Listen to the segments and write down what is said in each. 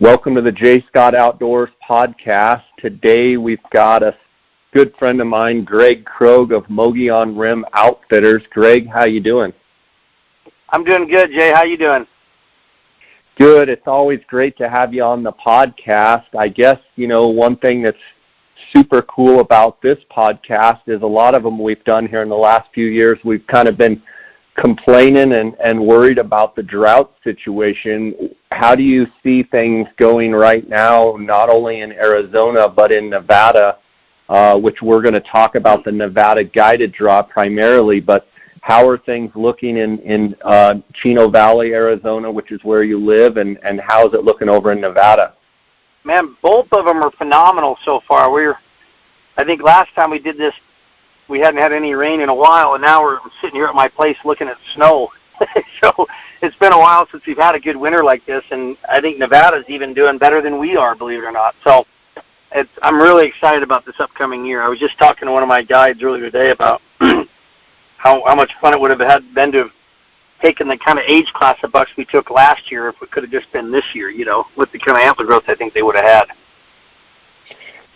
Welcome to the J. Scott Outdoors podcast. Today we've got a good friend of mine, Krogh of Mogollon Rim Outfitters. Greg, how you doing? I'm doing good, Jay. How you doing? Good. It's always great to have you on the podcast. I guess, one thing that's super cool about this podcast is a lot of them we've done here in the last few years, we've kind of been complaining and worried about the drought situation. How do you see things going right now, not only in Arizona, but in Nevada, which we're going to talk about the Nevada guided draw primarily, but how are things looking in Chino Valley, Arizona, which is where you live, and how is it looking over in Nevada? Man, both of them are phenomenal so far. I think last time we did this, we hadn't had any rain in a while, and now we're sitting here at my place looking at snow. So it's been a while since we've had a good winter like this, and I think Nevada's even doing better than we are, believe it or not. So I'm really excited about this upcoming year. I was just talking to one of my guides earlier today about how much fun it would have been to have taken the kind of age class of bucks we took last year if it could have just been this year, with the kind of antler growth I think they would have had.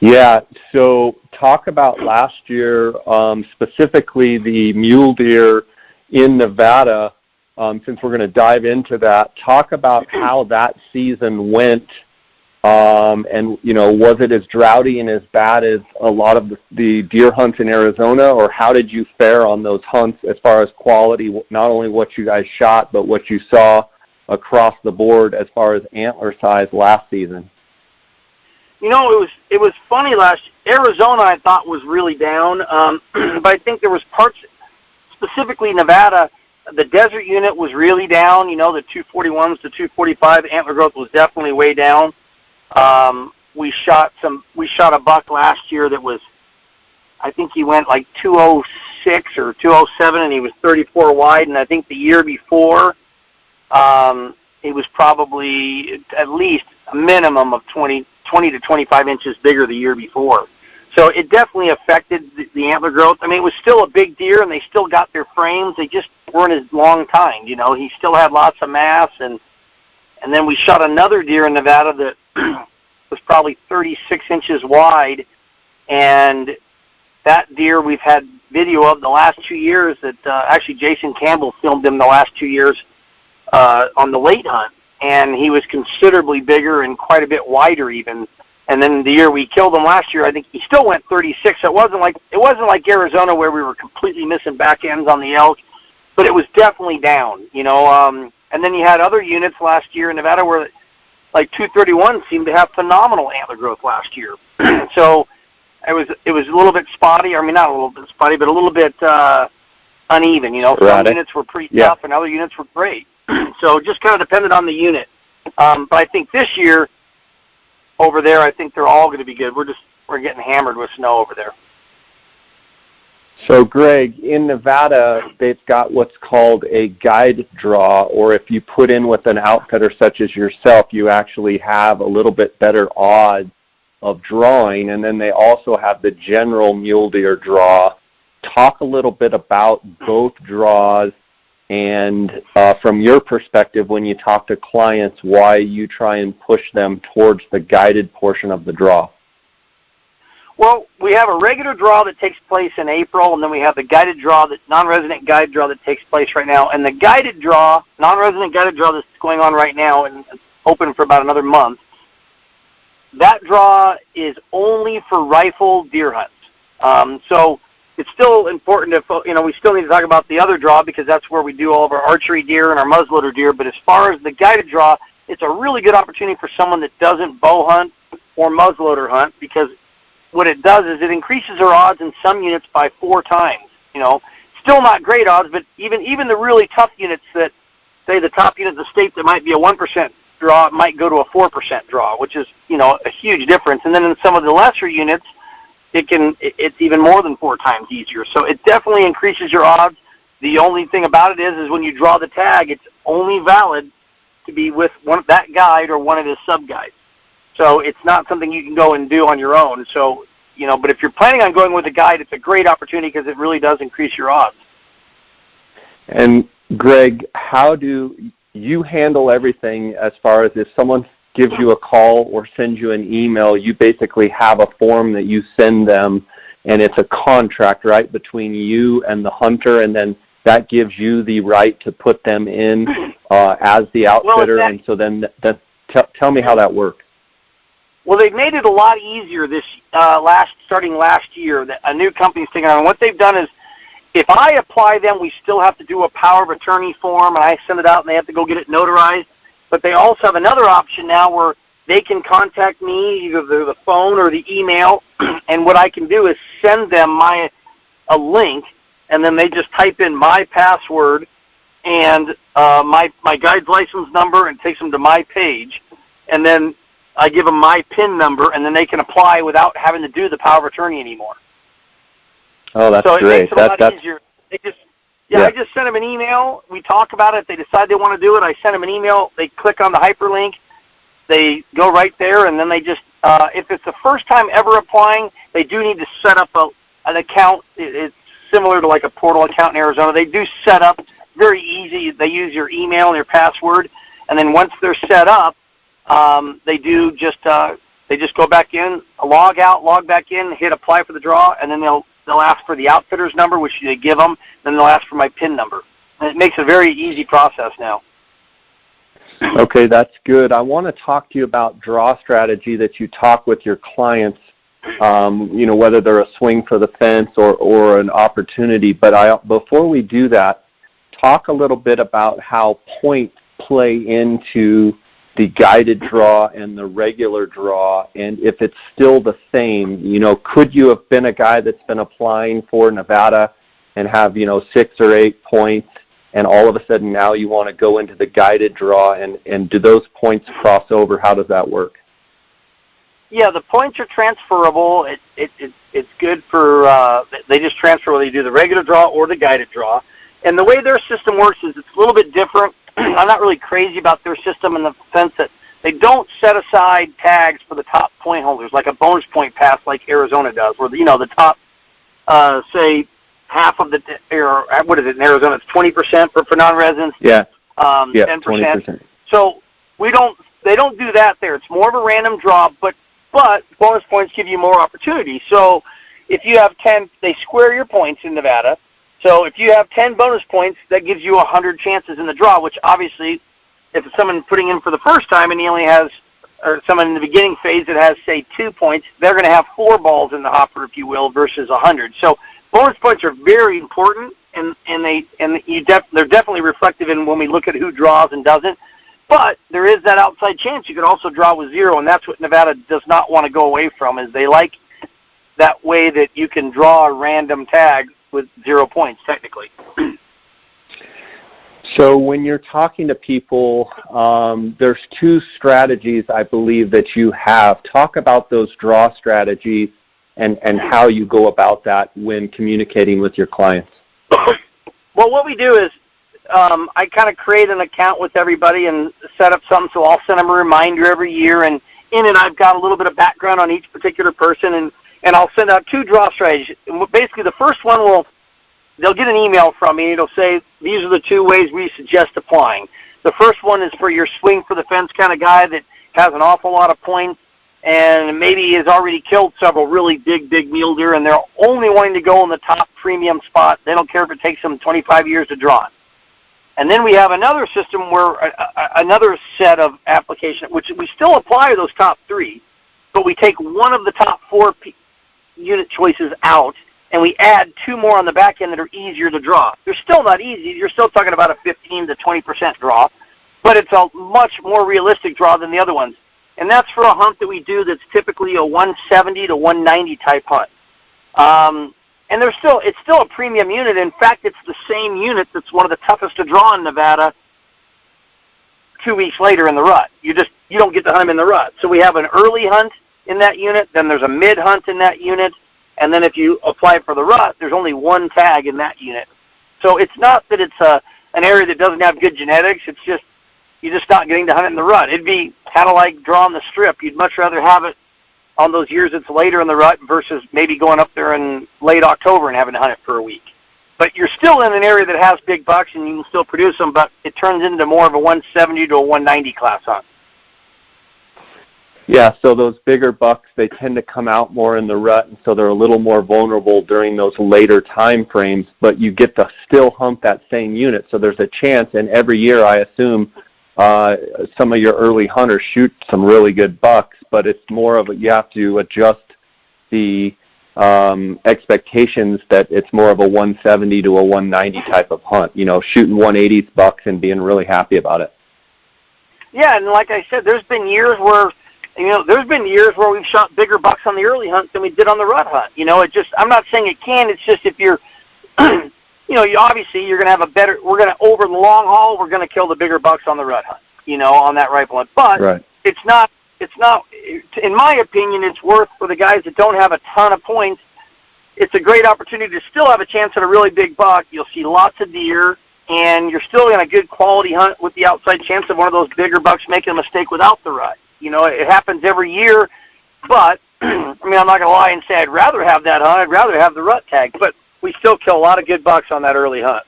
Yeah, so talk about last year, specifically the mule deer in Nevada, since we're going to dive into that. Talk about how that season went, and, was it as droughty and as bad as a lot of the deer hunts in Arizona, or how did you fare on those hunts as far as quality, not only what you guys shot, but what you saw across the board as far as antler size last season? It was funny last year. Arizona, I thought, was really down, but I think there was parts, specifically Nevada, the desert unit was really down. The 241s to 245 antler growth was definitely way down. We shot a buck last year that was, I think he went like 206 or 207, and he was 34 wide. And I think the year before, he was probably at least a minimum of 20 to 25 inches bigger the year before. So it definitely affected the antler growth. I mean, it was still a big deer, and they still got their frames. They just weren't as long tined. He still had lots of mass, and then we shot another deer in Nevada that was probably 36 inches wide, and that deer we've had video of the last 2 years that actually Jason Campbell filmed him the last 2 years on the late hunt, and he was considerably bigger and quite a bit wider even. And then the year we killed him last year, I think he still went 36. So it wasn't like Arizona where we were completely missing back ends on the elk, but it was definitely down, And then you had other units last year in Nevada where like 231 seemed to have phenomenal antler growth last year. So it was a little bit spotty. I mean, not a little bit spotty, but a little bit uneven. Some units were pretty tough, and other units were great. So it just kind of depended on the unit. But I think this year over there, I think they're all going to be good. We're getting hammered with snow over there. So, Greg, in Nevada, they've got what's called a guide draw, or if you put in with an outfitter such as yourself, you actually have a little bit better odds of drawing. And then they also have the general mule deer draw. Talk a little bit about both draws, and from your perspective, when you talk to clients, why you try and push them towards the guided portion of the draw. Well, we have a regular draw that takes place in April, and then we have the guided draw, the non-resident guided draw that takes place right now. And the guided draw, non-resident guided draw that's going on right now and it's open for about another month, that draw is only for rifle deer hunts. So it's still important to, we still need to talk about the other draw because that's where we do all of our archery deer and our muzzleloader deer. But as far as the guided draw, it's a really good opportunity for someone that doesn't bow hunt or muzzleloader hunt, because what it does is it increases our odds in some units by 4 times. Still not great odds, but even the really tough units that, say, the top unit of the state that might be a 1% draw, it might go to a 4% draw, which is, a huge difference. And then in some of the lesser units, it's even more than 4 times easier. So it definitely increases your odds. The only thing about it is when you draw the tag, it's only valid to be with that guide or one of his sub-guides. So it's not something you can go and do on your own. So, but if you're planning on going with a guide, it's a great opportunity because it really does increase your odds. And Greg, how do you handle everything as far as if someone gives you a call or sends you an email, you basically have a form that you send them, and it's a contract, right, between you and the hunter, and then that gives you the right to put them in as the outfitter. And so then tell me how that works. Well, they've made it a lot easier this starting last year. A new company's taking on. What they've done is, if I apply them, we still have to do a power of attorney form, and I send it out, and they have to go get it notarized. But they also have another option now where they can contact me, either the phone or the email, and what I can do is send them a link, and then they just type in my password and my guide's license number, and takes them to my page, and then I give them my PIN number, and then they can apply without having to do the power of attorney anymore. Oh, that's great. So it makes it a lot easier. I just send them an email. We talk about it. They decide they want to do it. I send them an email. They click on the hyperlink. They go right there, and then they just, if it's the first time ever applying, they do need to set up an account. It's similar to like a portal account in Arizona. They do set up very easy. They use your email and your password, and then once they're set up, they just go back in, log out, log back in, hit apply for the draw, and then they'll ask for the outfitter's number, which they give them, then they'll ask for my PIN number. And it makes a very easy process now. Okay, that's good. I want to talk to you about draw strategy that you talk with your clients, whether they're a swing for the fence or an opportunity. But before we do that, talk a little bit about how points play into the guided draw and the regular draw, and if it's still the same. Could you have been a guy that's been applying for Nevada and have 6 or 8 points, and all of a sudden now you want to go into the guided draw, and do those points cross over? How does that work? Yeah, the points are transferable. It's good for, they just transfer whether you do the regular draw or the guided draw. And the way their system works is it's a little bit different. I'm not really crazy about their system in the sense that they don't set aside tags for the top point holders, like a bonus point pass like Arizona does, where, the top, say, half of the, or what is it in Arizona? It's 20% for non-residents. Yeah. 10%. 20%. So they don't do that there. It's more of a random draw, but bonus points give you more opportunity. So if you have 10, they square your points in Nevada. So if you have 10 bonus points, that gives you 100 chances in the draw, which obviously, if it's someone putting in for the first time and he only has, or someone in the beginning phase that has, say, 2 points, they're going to have 4 balls in the hopper, if you will, versus 100. So bonus points are very important, and they're definitely reflective in when we look at who draws and doesn't. But there is that outside chance you could also draw with 0, and that's what Nevada does not want to go away from, is they like that way that you can draw a random tag with 0 points, technically. So when you're talking to people, there's 2 strategies, I believe, that you have. Talk about those draw strategies and how you go about that when communicating with your clients. Well, what we do is I kind of create an account with everybody and set up something, so I'll send them a reminder every year, and in it I've got a little bit of background on each particular person, and I'll send out 2 draw strategies. Basically, the first one they'll get an email from me, and it'll say, these are the 2 ways we suggest applying. The first one is for your swing for the fence kind of guy that has an awful lot of points and maybe has already killed several really big mule deer, and they're only wanting to go in the top premium spot. They don't care if it takes them 25 years to draw it. And then we have another system where another set of application, which we still apply those top 3, but we take one of the top 4 unit choices out, and we add 2 more on the back end that are easier to draw. They're still not easy. You're still talking about a 15 to 20% draw, but it's a much more realistic draw than the other ones. And that's for a hunt that we do that's typically a 170 to 190 type hunt. And it's still a premium unit. In fact, it's the same unit that's one of the toughest to draw in Nevada 2 weeks later in the rut. You don't get to hunt them in the rut. So we have an early hunt in that unit, then there's a mid hunt in that unit, and then if you apply for the rut, there's only 1 tag in that unit. So it's not that it's an area that doesn't have good genetics. It's just you're just not getting to hunt it in the rut. It'd be kind of like drawing the strip. You'd much rather have it on those years it's later in the rut versus maybe going up there in late October and having to hunt it for a week. But you're still in an area that has big bucks and you can still produce them, but it turns into more of a 170 to a 190 class hunt. Yeah, so those bigger bucks, they tend to come out more in the rut, and so they're a little more vulnerable during those later time frames, but you get to still hunt that same unit, so there's a chance, and every year I assume some of your early hunters shoot some really good bucks, but it's more of you have to adjust the expectations that it's more of a 170 to a 190 type of hunt, shooting 180s bucks and being really happy about it. Yeah, and like I said, there's been years where we've shot bigger bucks on the early hunt than we did on the rut hunt. I'm not saying it can. It's just if you're, obviously you're going to have over the long haul, we're going to kill the bigger bucks on the rut hunt, on that rifle hunt. But right. It's not, in my opinion, it's worth for the guys that don't have a ton of points. It's a great opportunity to still have a chance at a really big buck. You'll see lots of deer, and you're still in a good quality hunt with the outside chance of one of those bigger bucks making a mistake without the rut. It happens every year, but, I'm not going to lie and say I'd rather have that hunt. I'd rather have the rut tag, but we still kill a lot of good bucks on that early hunt.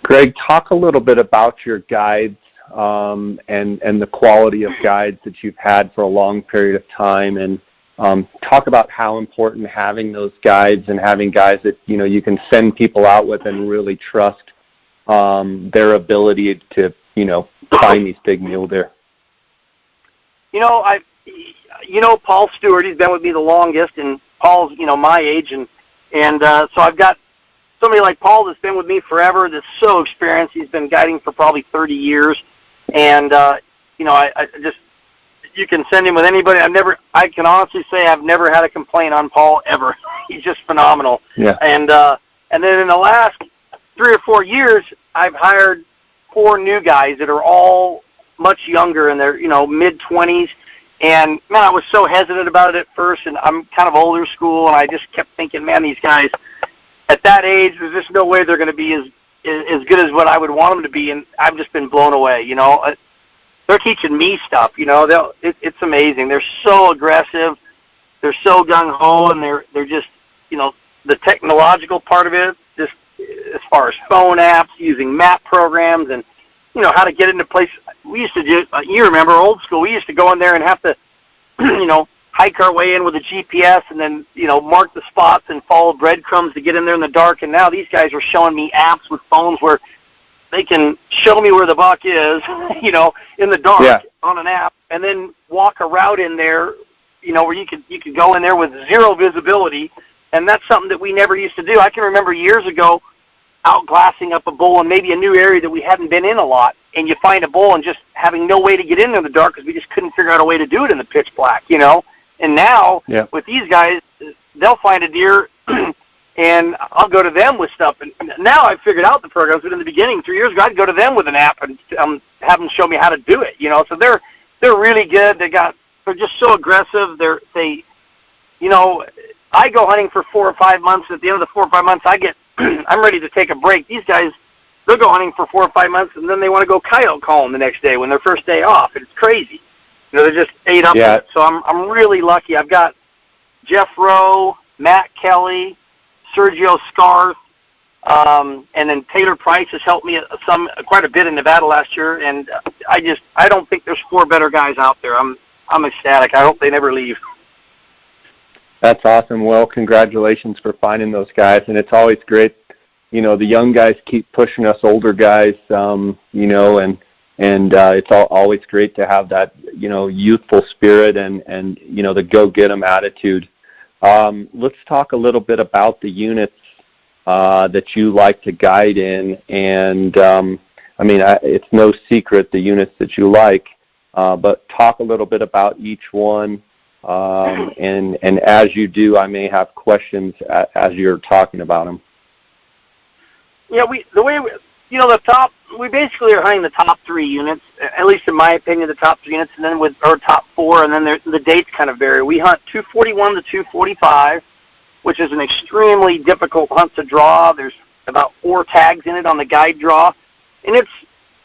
Greg, talk a little bit about your guides and the quality of guides that you've had for a long period of time, and talk about how important having those guides and having guys that, you can send people out with and really trust their ability to, find these big mule deer. Paul Stewart, he's been with me the longest, and Paul's, my age, and so I've got somebody like Paul that's been with me forever, that's so experienced. He's been guiding for probably 30 years, and, you can send him with anybody. I can honestly say I've never had a complaint on Paul ever. He's just phenomenal. Yeah. And then in the last 3 or 4 years, I've hired 4 new guys that are all much younger, in their, mid-20s. And, man, I was so hesitant about it at first, and I'm kind of older school, and I just kept thinking, man, these guys, at that age, there's just no way they're going to be as good as what I would want them to be, and I've just been blown away, They're teaching me stuff, it's amazing. They're so aggressive, they're so gung-ho, and they're just, the technological part of it, just as far as phone apps, using map programs, and, how to get into place. We used to do, you remember old school, we used to go in there and have to, hike our way in with a GPS and then, mark the spots and follow breadcrumbs to get in there in the dark. And now these guys are showing me apps with phones where they can show me where the buck is, in the dark on an app, and then walk a route in there, where you could go in there with zero visibility. And that's something that we never used to do. I can remember years ago outglassing up a bull in maybe a new area that we hadn't been in a lot, and you find a bull and just having no way to get in there in the dark because we just couldn't figure out a way to do it in the pitch black, And now, with these guys, they'll find a deer, and I'll go to them with stuff. And now I've figured out the programs, but in the beginning, 3 years ago, I'd go to them with an app and have them show me how to do it, So they're really good. They're just so aggressive. I go hunting for 4 or 5 months. At the end of the 4 or 5 months, I'm ready to take a break. These guys, they'll go hunting for 4 or 5 months, and then they want to go coyote calling the next day when their first day off. It's crazy. They're just ate up with it. So I'm really lucky. I've got Jeff Rowe, Matt Kelly, Sergio Scarth, and then Taylor Price has helped me quite a bit in Nevada last year. And I don't think there's 4 better guys out there. I'm ecstatic. I hope they never leave. That's awesome. Well, congratulations for finding those guys, and it's always great. The young guys keep pushing us older guys, and it's always great to have that, youthful spirit and the go-get-'em attitude. Let's talk a little bit about the units that you like to guide in, and it's no secret the units that you like, but talk a little bit about each one. And as you do, I may have questions as you're talking about them. Yeah, we basically are hunting the top 3 units, at least in my opinion, the top 3 units, and then top 4, and then the dates kind of vary. We hunt 241 to 245, which is an extremely difficult hunt to draw. There's about 4 tags in it on the guide draw, and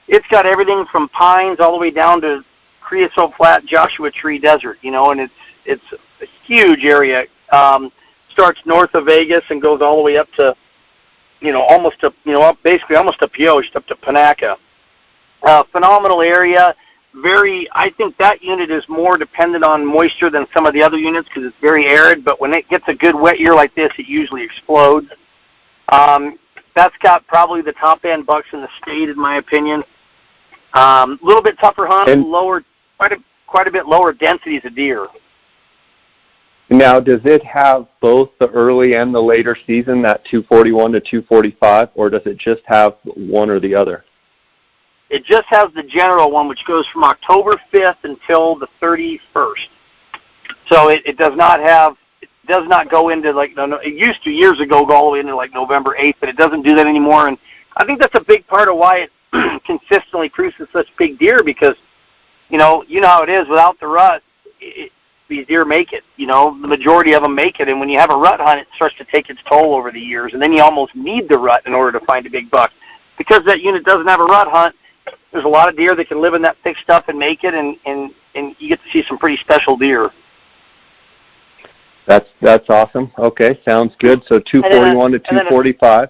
it's got everything from pines all the way down to creosote flat Joshua Tree Desert, and it's a huge area. Starts north of Vegas and goes all the way up to, basically almost to Pioche, up to Panaca. Phenomenal area. I think that unit is more dependent on moisture than some of the other units because it's very arid, but when it gets a good wet year like this, it usually explodes. That's got probably the top end bucks in the state, in my opinion. A little bit tougher hunt, quite a bit lower densities of deer. Now, does it have both the early and the later season, that 241 to 245, or does it just have one or the other? It just has the general one, which goes from October 5th until the 31st. So it does not go into, like, it used to years ago go all the way into, like, November 8th, but it doesn't do that anymore. And I think that's a big part of why it consistently produces such big deer because, you know how it is. Without the rut, these deer make it. You know, the majority of them make it. And when you have a rut hunt, it starts to take its toll over the years. And then you almost need the rut in order to find a big buck. Because that unit doesn't have a rut hunt, there's a lot of deer that can live in that thick stuff and make it, and you get to see some pretty special deer. That's awesome. Okay, sounds good. So 241 to 245.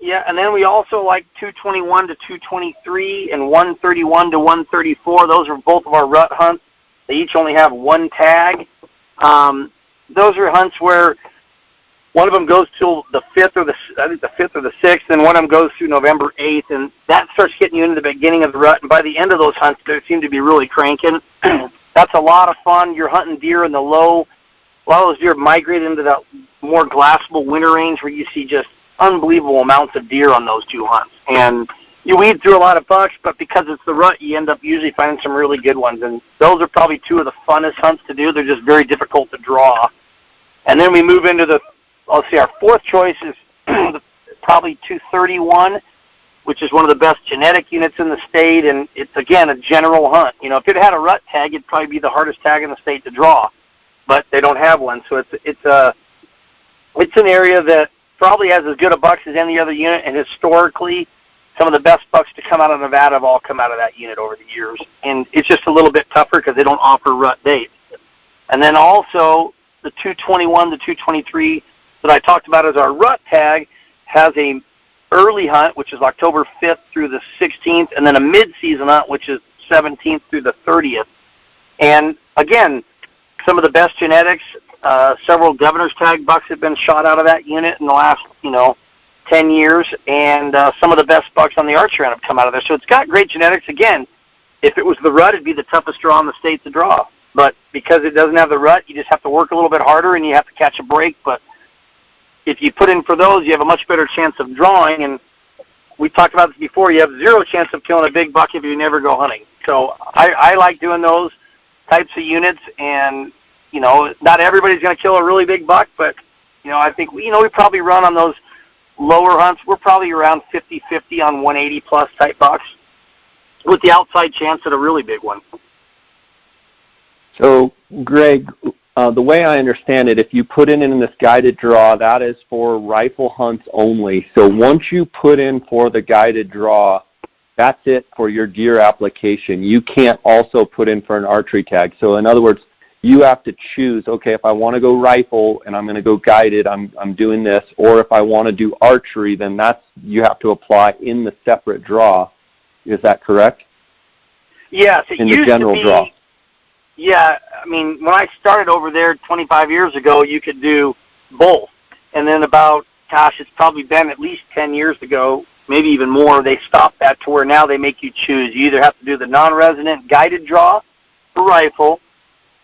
Yeah, and then we also like 221 to 223 and 131 to 134. Those are both of our rut hunts. They each only have one tag. Those are hunts where one of them goes till the 5th or the 6th, and one of them goes through November 8th, and that starts getting you into the beginning of the rut. And by the end of those hunts, they seem to be really cranking. That's a lot of fun. You're hunting deer in the low. A lot of those deer migrate into that more glassable winter range where you see just unbelievable amounts of deer on those two hunts. And you weed through a lot of bucks, but because it's the rut, you end up usually finding some really good ones. And those are probably two of the funnest hunts to do. They're just very difficult to draw. And then we move into our fourth choice is probably 231, which is one of the best genetic units in the state, and it's, again, a general hunt. You know, if it had a rut tag, it'd probably be the hardest tag in the state to draw, but they don't have one. So it's an area that probably has as good a bucks as any other unit, and historically, some of the best bucks to come out of Nevada have all come out of that unit over the years. And it's just a little bit tougher because they don't offer rut dates. And then also the 221 to 223 that I talked about as our rut tag has a early hunt, which is October 5th through the 16th, and then a mid-season hunt, which is 17th through the 30th. And again, some of the best genetics, several governor's tag bucks have been shot out of that unit in the last, 10 years, and some of the best bucks on the archery have come out of there. So it's got great genetics. Again, if it was the rut, it'd be the toughest draw in the state to draw. But because it doesn't have the rut, you just have to work a little bit harder and you have to catch a break. But if you put in for those, you have a much better chance of drawing. And we talked about this before. You have zero chance of killing a big buck if you never go hunting. So I like doing those types of units. And, not everybody's going to kill a really big buck, but, I think, we probably run on those lower hunts. We're probably around 50-50 on 180-plus type bucks with the outside chance at a really big one. So, Greg, the way I understand it, if you put in this guided draw, that is for rifle hunts only. So once you put in for the guided draw, that's it for your deer application. You can't also put in for an archery tag. So in other words, you have to choose, okay, if I want to go rifle and I'm going to go guided, I'm doing this. Or if I want to do archery, then you have to apply in the separate draw. Is that correct? Yes, it in used the general to be, draw. Yeah, I mean, when I started over there 25 years ago, you could do both. And then it's probably been at least 10 years ago, maybe even more, they stopped that to where now they make you choose. You either have to do the non-resident guided draw for rifle,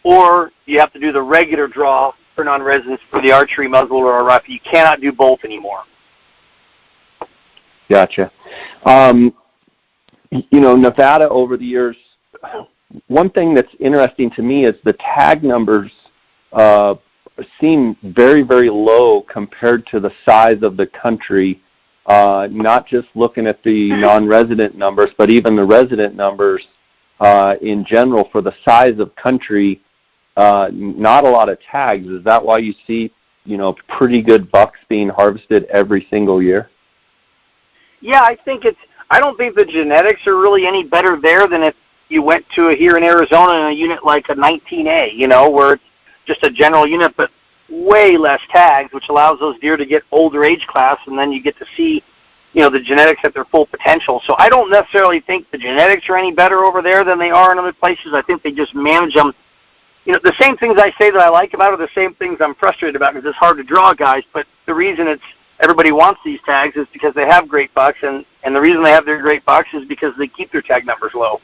or you have to do the regular draw for non-residents for the archery, muzzle, or a rifle. You cannot do both anymore. Gotcha. Nevada over the years, one thing that's interesting to me is the tag numbers seem very, very low compared to the size of the country, not just looking at the non-resident numbers, but even the resident numbers in general for the size of country. Not a lot of tags. Is that why you see, pretty good bucks being harvested every single year? Yeah, I don't think the genetics are really any better there than if you went to here in Arizona in a unit like a 19A, where it's just a general unit, but way less tags, which allows those deer to get older age class, and then you get to see the genetics at their full potential. So I don't necessarily think the genetics are any better over there than they are in other places. I think they just manage them. The same things I say that I like about it are the same things I'm frustrated about because it's hard to draw guys. But the reason everybody wants these tags is because they have great bucks, and the reason they have their great bucks is because they keep their tag numbers low.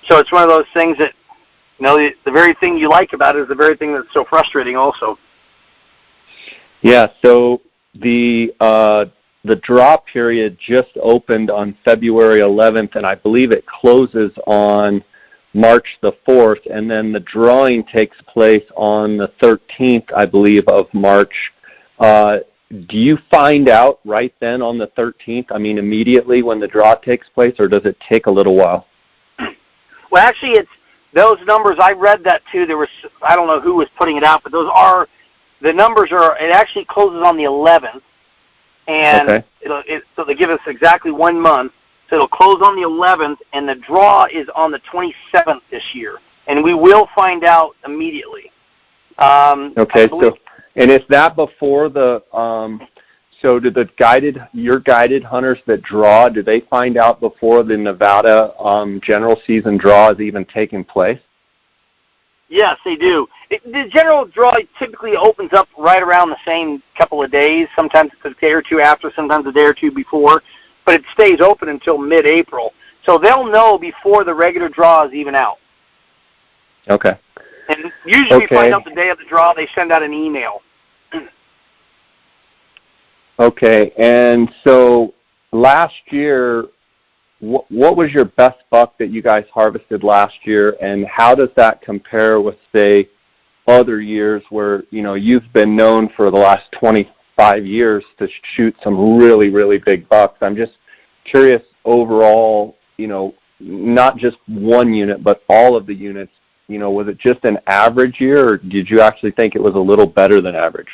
So it's one of those things that, the very thing you like about it is the very thing that's so frustrating also. Yeah, so the draw period just opened on February 11th, and I believe it closes on March the 4th, and then the drawing takes place on the 13th, I believe, of March. Do you find out right then on the 13th, immediately when the draw takes place, or does it take a little while? Well, actually, it's those numbers. I read that too. I don't know who was putting it out, but the numbers it actually closes on the 11th, and okay. So they give us exactly 1 month. So it'll close on the 11th, and the draw is on the 27th this year, and we will find out immediately. Okay, and is that before the? So do your guided hunters that draw, do they find out before the Nevada general season draw is even taking place? Yes, they do. The general draw typically opens up right around the same couple of days. Sometimes it's a day or two after, sometimes a day or two before, but it stays open until mid-April. So they'll know before the regular draw is even out. Okay. And usually we find out the day of the draw, they send out an email. Okay, and so last year, what was your best buck that you guys harvested last year, and how does that compare with, say, other years where, you've been known for the last 25 years to shoot some really, really big bucks? I'm just curious overall, not just one unit, but all of the units, was it just an average year, or did you actually think it was a little better than average?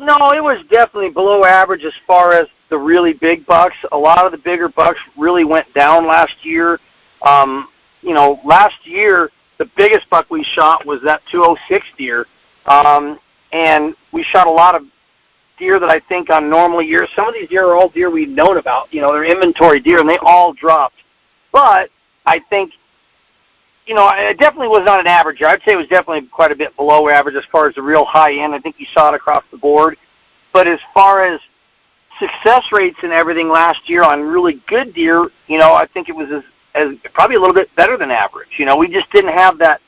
No, it was definitely below average as far as the really big bucks. A lot of the bigger bucks really went down last year. Last year, the biggest buck we shot was that 206 deer. And we shot a lot of deer that I think on normal years, some of these deer are all deer we've known about. They're inventory deer, and they all dropped. But I think, it definitely was not an average year. I'd say it was definitely quite a bit below average as far as the real high end. I think you saw it across the board. But as far as success rates and everything last year on really good deer, I think it was as probably a little bit better than average. We just didn't have that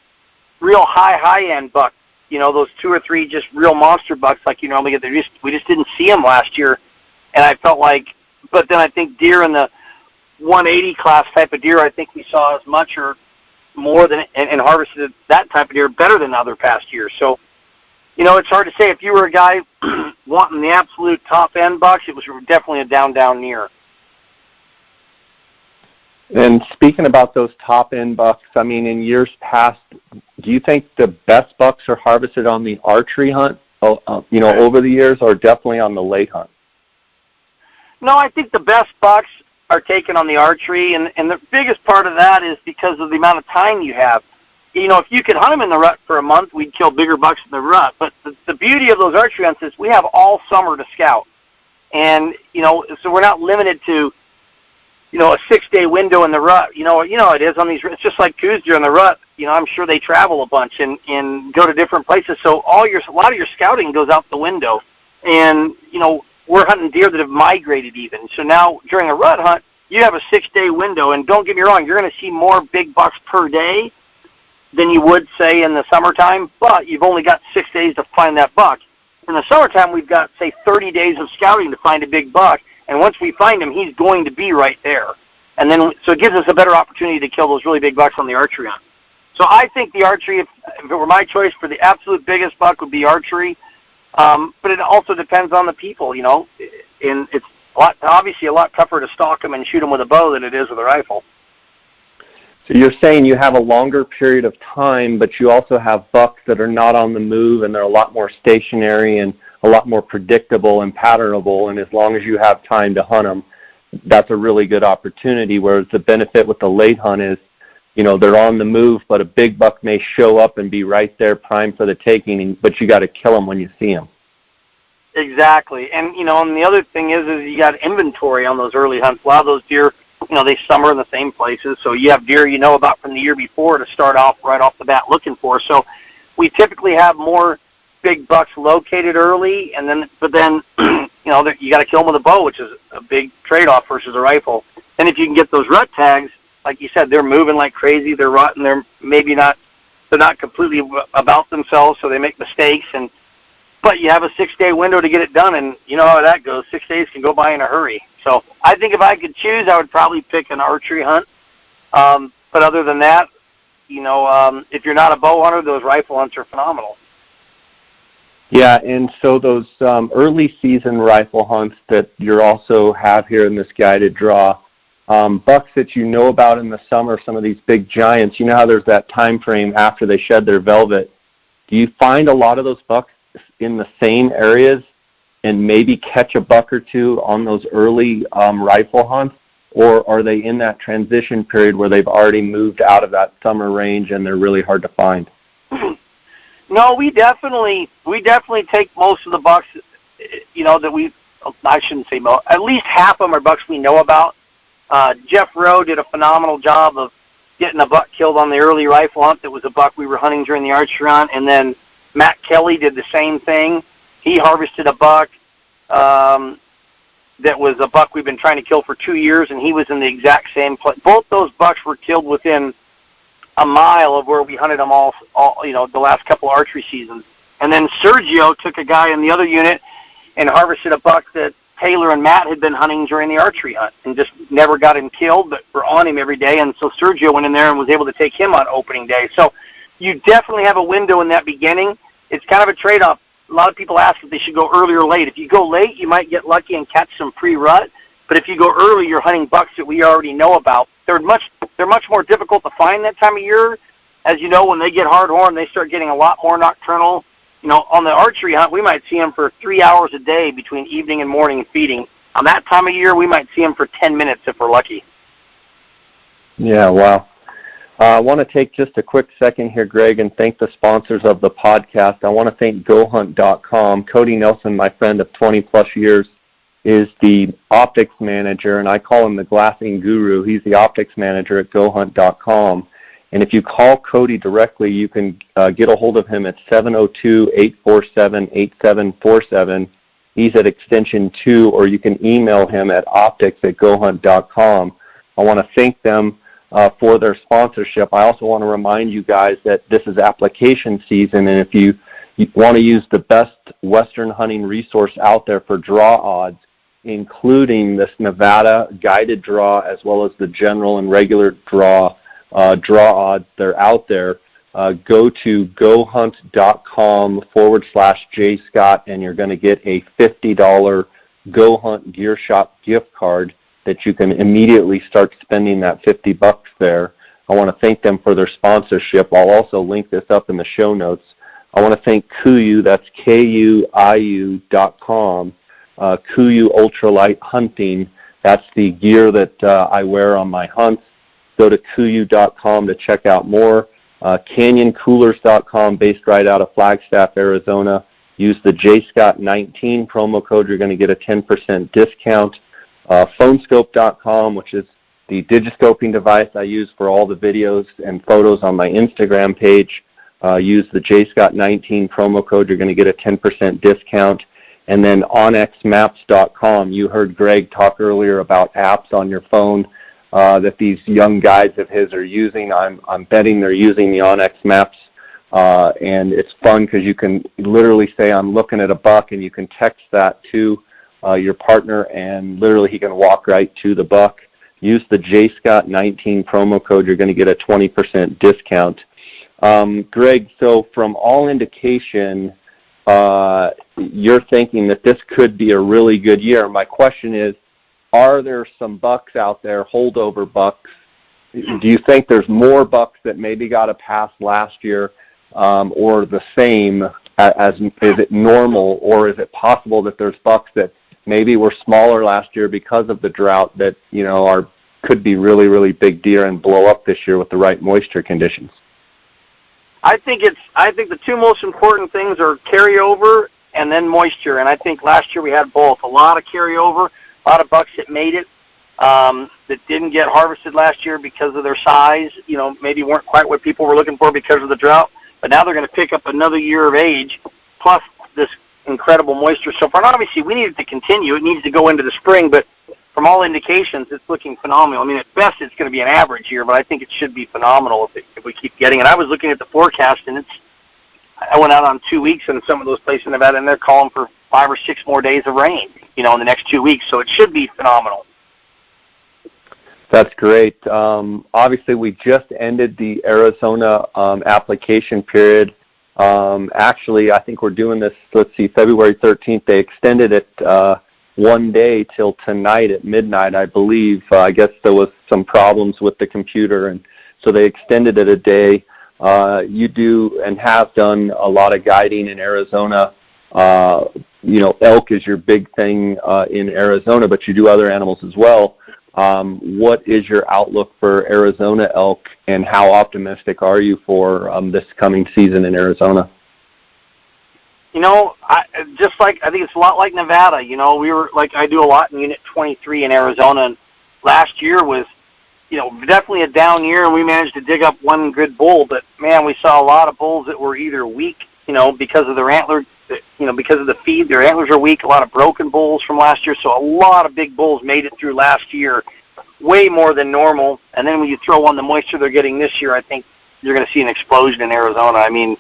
real high end buck. Those 2 or 3 just real monster bucks like you normally get. We just didn't see them last year, and I felt like. But then I think deer in the 180 class type of deer, I think we saw as much or more than and harvested that type of deer better than other past years. So, it's hard to say. If you were a guy wanting the absolute top end bucks, it was definitely a down near. And speaking about those top end bucks, in years past, do you think the best bucks are harvested on the archery hunt, over the years, or definitely on the late hunt? No, I think the best bucks are taken on the archery, and the biggest part of that is because of the amount of time you have. If you could hunt them in the rut for a month, we'd kill bigger bucks in the rut. But the beauty of those archery hunts is we have all summer to scout. And, so we're not limited to, a 6-day window in the rut. It is on these, it's just like coos deer in the rut. I'm sure they travel a bunch and go to different places. So a lot of your scouting goes out the window. And, we're hunting deer that have migrated even. So now during a rut hunt, you have a 6-day window. And don't get me wrong, you're going to see more big bucks per day than you would, say, in the summertime, but you've only got 6 days to find that buck. In the summertime, we've got, say, 30 days of scouting to find a big buck, and once we find him, he's going to be right there. And then, so it gives us a better opportunity to kill those really big bucks on the archery hunt. So I think the archery, if it were my choice for the absolute biggest buck, would be archery, but it also depends on the people, and it's obviously a lot tougher to stalk them and shoot them with a bow than it is with a rifle. So you're saying you have a longer period of time, but you also have bucks that are not on the move, and they're a lot more stationary and a lot more predictable and patternable, and as long as you have time to hunt them, that's a really good opportunity, whereas the benefit with the late hunt is, they're on the move, but a big buck may show up and be right there primed for the taking, but you got to kill them when you see them. Exactly. And, and the other thing is you got inventory on those early hunts. A lot of those deer, they summer in the same places. So you have deer about from the year before to start off right off the bat looking for. So we typically have more big bucks located early, but then you got to kill them with a bow, which is a big trade-off versus a rifle. And if you can get those rut tags, like you said, they're moving like crazy. They're rutting. They're not completely about themselves, so they make mistakes. But you have a 6-day window to get it done, and you know how that goes. 6 days can go by in a hurry. So I think if I could choose, I would probably pick an archery hunt. But other than that, if you're not a bow hunter, those rifle hunts are phenomenal. Yeah, and so those early season rifle hunts that you also have here in this guided draw, bucks that you know about in the summer, some of these big giants, you know how there's that time frame after they shed their velvet. Do you find a lot of those bucks in the same areas and maybe catch a buck or two on those early rifle hunts, or are they in that transition period where they've already moved out of that summer range and they're really hard to find? No, we definitely take most of the bucks, that I shouldn't say most, at least half of them are bucks we know about. Jeff Rowe did a phenomenal job of getting a buck killed on the early rifle hunt that was a buck we were hunting during the archery hunt, and then Matt Kelly did the same thing. He harvested a buck that was a buck we've been trying to kill for 2 years, and he was in the exact same place. Both those bucks were killed within a mile of where we hunted them all the last couple of archery seasons. And then Sergio took a guy in the other unit and harvested a buck that Taylor and Matt had been hunting during the archery hunt and just never got him killed, but were on him every day. And so Sergio went in there and was able to take him on opening day. So you definitely have a window in that beginning. It's kind of a trade-off. A lot of people ask if they should go early or late. If you go late, you might get lucky and catch some pre-rut. But if you go early, you're hunting bucks that we already know about. They're much more difficult to find that time of year. As you know, when they get hard-horn, they start getting a lot more nocturnal. On the archery hunt, we might see them for 3 hours a day between evening and morning and feeding. On that time of year, we might see them for 10 minutes if we're lucky. Yeah, wow. I want to take just a quick second here, Greg, and thank the sponsors of the podcast. I want to thank GoHunt.com. Cody Nelson, my friend of 20-plus years, is the optics manager, and I call him the glassing guru. He's the optics manager at GoHunt.com. And if you call Cody directly, you can get a hold of him at 702-847-8747. He's at extension 2, or you can email him at optics@GoHunt.com. I want to thank them for their sponsorship. I also want to remind you guys that this is application season, and if you want to use the best Western hunting resource out there for draw odds, including this Nevada guided draw as well as the general and regular draw odds, they're out there. Go to gohunt.com/JScott, and you're going to get a $50 Go Hunt Gear Shop gift card that you can immediately start spending that $50 there. I want to thank them for their sponsorship. I'll also link this up in the show notes. I want to thank KUIU, that's KUIU.com, KUIU Ultralight Hunting. That's the gear that I wear on my hunts. Go to KUIU.com to check out more. CanyonCoolers.com, based right out of Flagstaff, Arizona. Use the JScott19 promo code. You're going to get a 10% discount. Phonescope.com, which is the digiscoping device I use for all the videos and photos on my Instagram page. Use the JScott19 promo code. You're going to get a 10% discount. And then onxmaps.com. You heard Greg talk earlier about apps on your phone that these young guides of his are using. I'm betting they're using the onX Maps, and it's fun because you can literally say, I'm looking at a buck, and you can text that to your partner, and literally he can walk right to the buck. Use the JScott19 promo code. You're going to get a 20% discount. Greg, so from all indication, you're thinking that this could be a really good year. My question is, are there some bucks out there, holdover bucks? Do you think there's more bucks that maybe got a pass last year, or the same as is it normal, or is it possible that there's bucks that maybe were smaller last year because of the drought that could be really, really big deer and blow up this year with the right moisture conditions? I think the two most important things are carryover and then moisture. And I think last year we had both. A lot of carryover, a lot of bucks that made it that didn't get harvested last year because of their size, maybe weren't quite what people were looking for because of the drought. But now they're going to pick up another year of age, plus this incredible moisture so far. And obviously, we need it to continue. It needs to go into the spring, but from all indications, it's looking phenomenal. I mean, at best, it's going to be an average year, but I think it should be phenomenal if we keep getting it. I was looking at the forecast, and I went out on 2 weeks in some of those places in Nevada, and they're calling for 5 or 6 more days of rain, in the next 2 weeks. So it should be phenomenal. That's great. Obviously, we just ended the Arizona application period. Actually, I think we're doing this, February 13th. They extended it 1 day till tonight at midnight, I believe. I guess there was some problems with the computer, and so they extended it a day. You do and have done a lot of guiding in Arizona. Elk is your big thing in Arizona, but you do other animals as well. What is your outlook for Arizona elk, and how optimistic are you for this coming season in Arizona? I think it's a lot like Nevada. We were I do a lot in Unit 23 in Arizona, and last year was, definitely a down year, and we managed to dig up one good bull. But man, we saw a lot of bulls that were either weak, because of their antler, because of the feed, their antlers are weak. A lot of broken bulls from last year, so a lot of big bulls made it through last year, way more than normal. And then when you throw on the moisture they're getting this year, I think you're going to see an explosion in Arizona. I mean,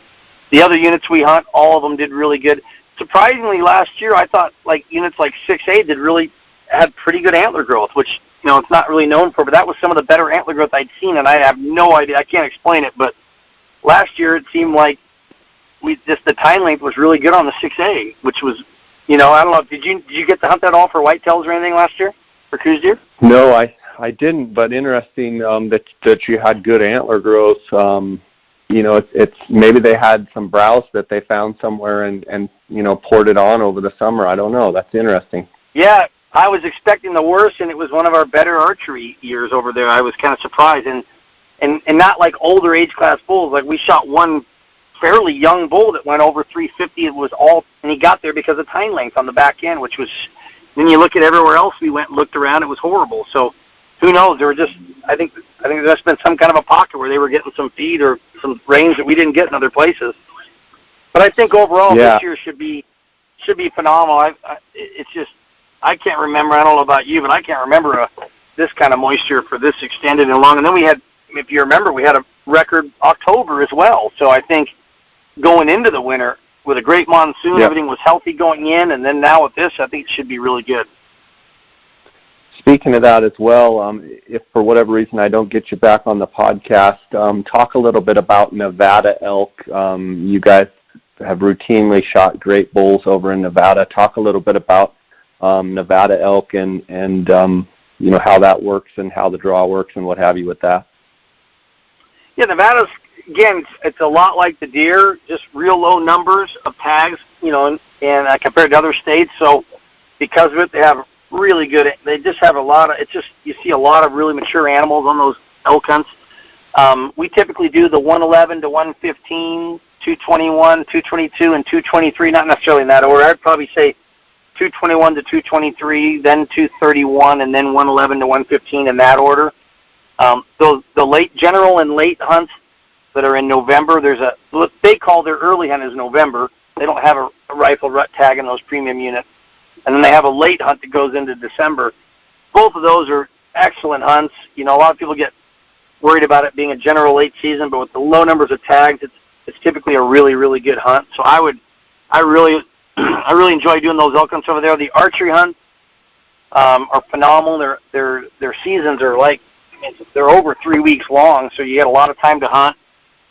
the other units we hunt, all of them did really good. Surprisingly, last year I thought units like 6A had pretty good antler growth, which it's not really known for, but that was some of the better antler growth I'd seen, and I have no idea. I can't explain it, but last year it seemed like the tine length was really good on the 6A, which was, I don't know. Did you get to hunt that all for whitetails or anything last year for coos deer? No, I didn't. But interesting that you had good antler growth. It's maybe they had some browse that they found somewhere and poured it on over the summer. I don't know. That's interesting. Yeah, I was expecting the worst, and it was one of our better archery years over there. I was kind of surprised, and not like older age class bulls. Like we shot one fairly young bull that went over 350. It was all, and he got there because of tine length on the back end, which was. Then you look at everywhere else we went and looked around. It was horrible. So who knows? There were just. I think there must have been some kind of a pocket where they were getting some feed or some range that we didn't get in other places. But I think overall this year should be phenomenal. It's just. I can't remember. I don't know about you, but I can't remember this kind of moisture for this extended and long. And then we had, if you remember, we had a record October as well. So I think going into the winter with a great monsoon, everything was healthy going in, and then now with this, I think it should be really good. Speaking of that as well, if for whatever reason I don't get you back on the podcast, talk a little bit about Nevada elk. You guys have routinely shot great bulls over in Nevada. Talk a little bit about Nevada elk and how that works and how the draw works and what have you with that. Yeah, Nevada's, again, it's a lot like the deer, just real low numbers of tags, and compared to other states. So because of it, they have really good, they just have a lot of, you see a lot of really mature animals on those elk hunts. We typically do the 111 to 115, 221, 222, and 223, not necessarily in that order. I'd probably say 221 to 223, then 231, and then 111 to 115 in that order. The late general and late hunts that are in November, they call their early hunt is November. They don't have a rifle rut tag in those premium units. And then they have a late hunt that goes into December. Both of those are excellent hunts. A lot of people get worried about it being a general late season, but with the low numbers of tags, it's typically a really, really good hunt. So I really enjoy doing those elk hunts over there. The archery hunts are phenomenal. Their seasons are they're over 3 weeks long, so you get a lot of time to hunt,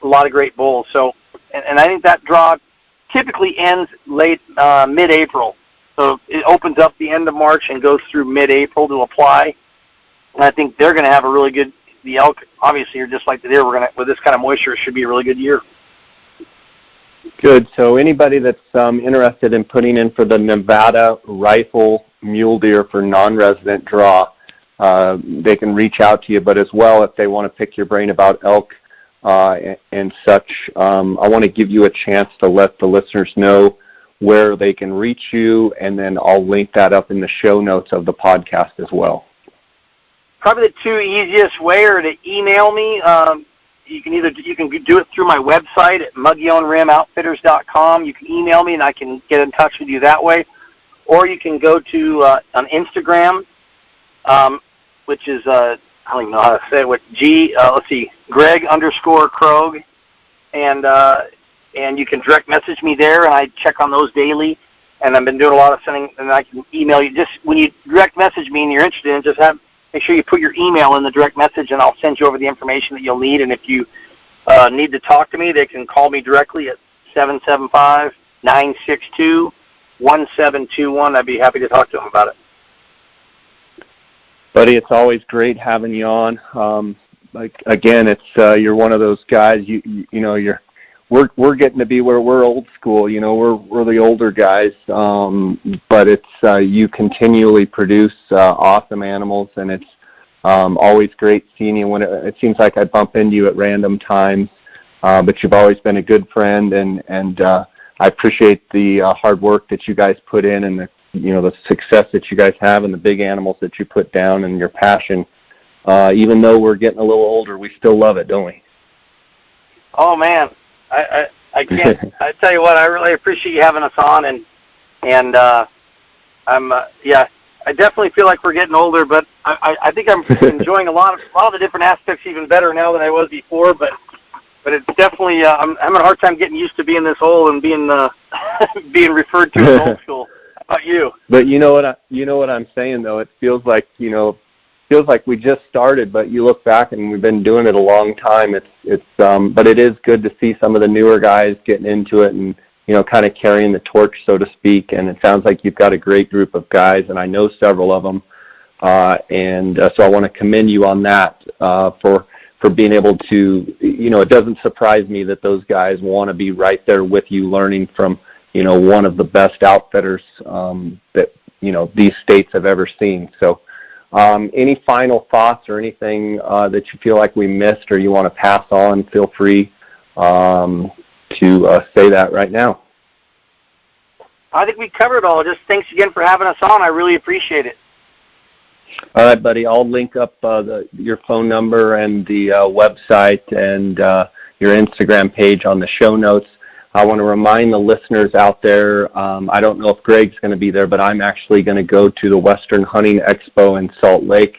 a lot of great bulls. So, and I think that draw typically ends mid-April. So it opens up the end of March and goes through mid-April to apply. And I think they're going to have a really good. The elk obviously are just like the deer. With this kind of moisture, it should be a really good year. Good. So anybody that's interested in putting in for the Nevada rifle mule deer for non-resident draw, they can reach out to you. But as well, if they want to pick your brain about elk and such, I want to give you a chance to let the listeners know where they can reach you, and then I'll link that up in the show notes of the podcast as well. Probably the two easiest way are to email me. You can do it through my website at MogollonRimOutfitters.com. You can email me and I can get in touch with you that way, or you can go to on Instagram, which is I don't even know how to say it. With Greg_Krogh, and you can direct message me there, and I check on those daily. And I've been doing a lot of sending, and I can email you. Just when you direct message me and you're interested in, make sure you put your email in the direct message, and I'll send you over the information that you'll need. And if you need to talk to me, they can call me directly at 775-962-1721. I'd be happy to talk to them about it. Buddy, it's always great having you on. Again, it's you're one of those guys. We're getting to be where we're old school. We're the older guys, but it's you continually produce awesome animals, and it's always great seeing you. When it seems like I bump into you at random times, but you've always been a good friend, and I appreciate the hard work that you guys put in, and the success that you guys have, and the big animals that you put down, and your passion. Even though we're getting a little older, we still love it, don't we? Oh man. I can't. I tell you what, I really appreciate you having us on, and I'm I definitely feel like we're getting older, but I think I'm enjoying a lot of the different aspects even better now than I was before. But it's definitely I'm having a hard time getting used to being this old and being being referred to as old school. How about you? But you know what I'm saying though. It feels like we just started, but you look back and we've been doing it a long time. But it is good to see some of the newer guys getting into it and, kind of carrying the torch, so to speak. And it sounds like you've got a great group of guys, and I know several of them. So I want to commend you on that, for being able to, it doesn't surprise me that those guys want to be right there with you, learning from, one of the best outfitters, that, these states have ever seen. So, any final thoughts or anything that you feel like we missed or you want to pass on, feel free to say that right now. I think we covered it all. Just thanks again for having us on. I really appreciate it. All right, buddy. I'll link up your phone number and the website and your Instagram page on the show notes. I want to remind the listeners out there, I don't know if Greg's going to be there, but I'm actually going to go to the Western Hunting Expo in Salt Lake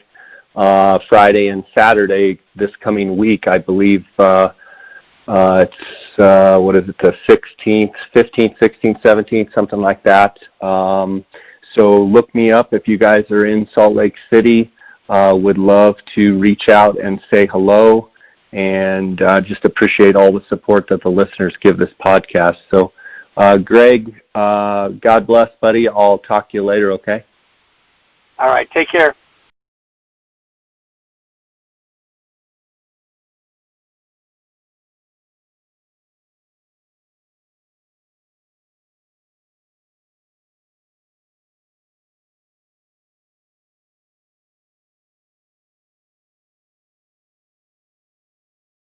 Friday and Saturday this coming week. I believe it's, the 16th, 15th, 16th, 17th, something like that. So look me up if you guys are in Salt Lake City. Would love to reach out and say hello. And just appreciate all the support that the listeners give this podcast. So, Greg, God bless, buddy. I'll talk to you later, okay? All right. Take care.